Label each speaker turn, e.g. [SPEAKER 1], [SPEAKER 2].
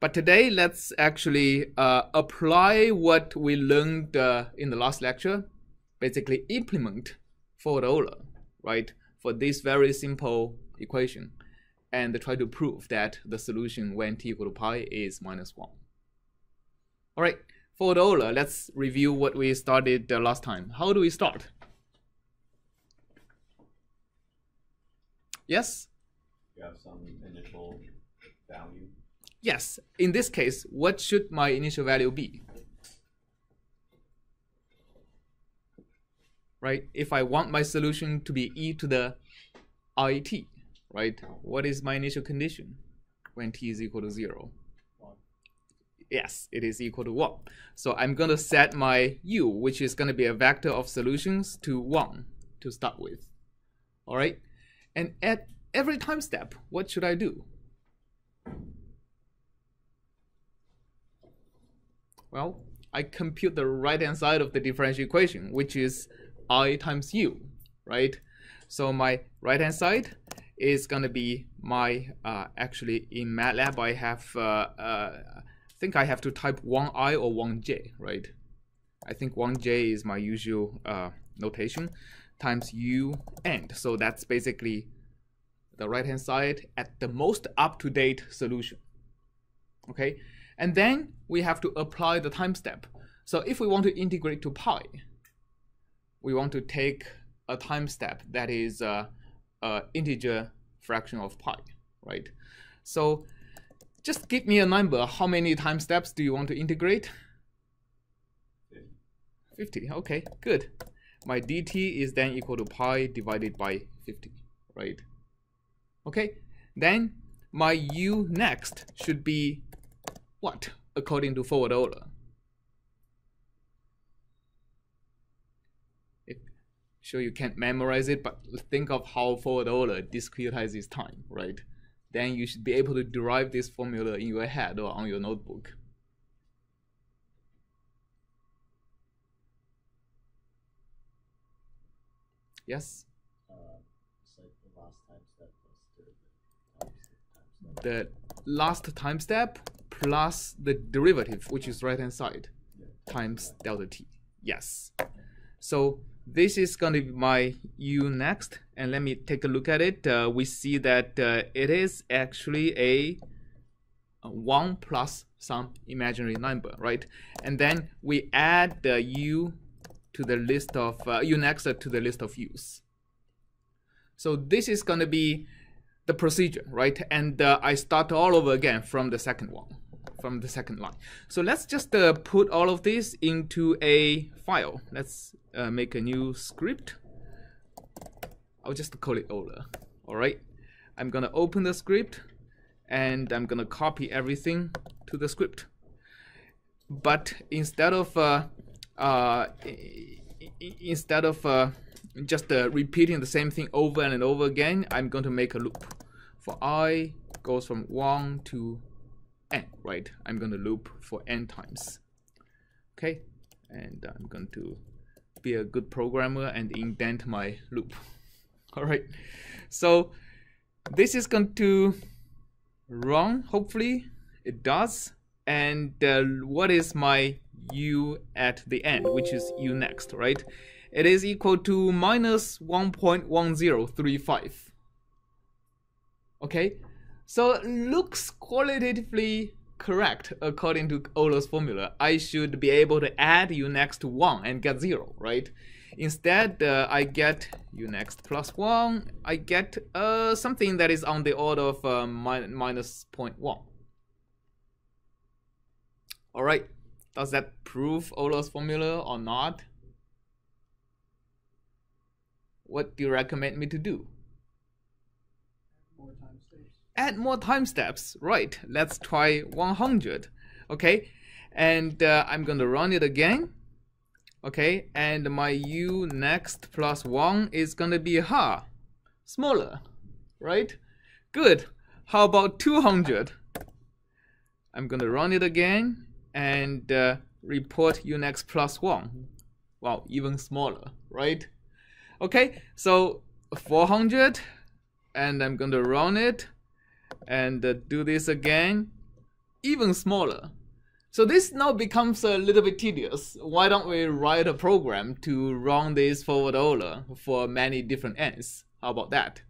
[SPEAKER 1] But today, let's actually apply what we learned in the last lecture, basically implement forward Euler, right, for this very simple equation, and try to prove that the solution when t equal to pi is -1. All right, forward Euler, let's review what we started last time. How do we start? Yes?
[SPEAKER 2] You have some initial value.
[SPEAKER 1] Yes, in this case, what should my initial value be? Right, if I want my solution to be e to the it, right, what is my initial condition when t is equal to 0?
[SPEAKER 2] 1.
[SPEAKER 1] Yes, it is equal to 1. So I'm going to set my u, which is going to be a vector of solutions, to 1 to start with. All right, and at every time step, what should I do? Well, I compute the right-hand side of the differential equation, which is I times u, right? So my right-hand side is going to be my, actually in MATLAB, I have, I think I have to type 1i or 1j, right? I think 1j is my usual notation, times u end. So that's basically the right-hand side at the most up-to-date solution, okay? And then we have to apply the time step. So if we want to integrate to pi, we want to take a time step that is a integer fraction of pi, right? So just give me a number. How many time steps do you want to integrate? 50. Okay, good. My dt is then equal to pi divided by 50, right? Okay, then my u next should be what, according to forward Euler? Sure, you can't memorize it, but think of how forward Euler discretizes time, right? Then you should be able to derive this formula in your head or on your notebook. Yes? The last time step plus the derivative, which is right-hand side, times delta t. Yes. So this is going to be my u next, and let me take a look at it. We see that it is actually a 1 plus some imaginary number, right? And then we add the u to the list of u next to the list of u's. So this is going to be the procedure, right? And I start all over again from the second one, from the second line. So let's just put all of this into a file. Let's make a new script. I'll just call it Euler. All right, I'm gonna open the script and I'm gonna copy everything to the script. But instead of just repeating the same thing over and over again, I'm going to make a loop. For I goes from 1 to n, right? I'm going to loop for n times. Okay, and I'm going to be a good programmer and indent my loop. All right, so this is going to run. Hopefully it does. And what is my u at the end, which is u next, right? It is equal to minus 1.1035. Okay, so it looks qualitatively correct according to Euler's formula. I should be able to add u next to 1 and get 0, right? Instead, I get u next plus 1. I get something that is on the order of minus 0.1. All right, does that prove Euler's formula or not? What do you recommend me to do?
[SPEAKER 3] More time steps.
[SPEAKER 1] Add more time steps, right? Let's try 100, okay? And I'm going to run it again, okay? And my u next plus 1 is going to be smaller, right? Good. How about 200? I'm going to run it again and report u next plus 1. Wow, even smaller, right? Okay, so 400, and I'm going to run it and do this again. even smaller. So this now becomes a little bit tedious. Why don't we write a program to run this forward Euler for many different n's? How about that?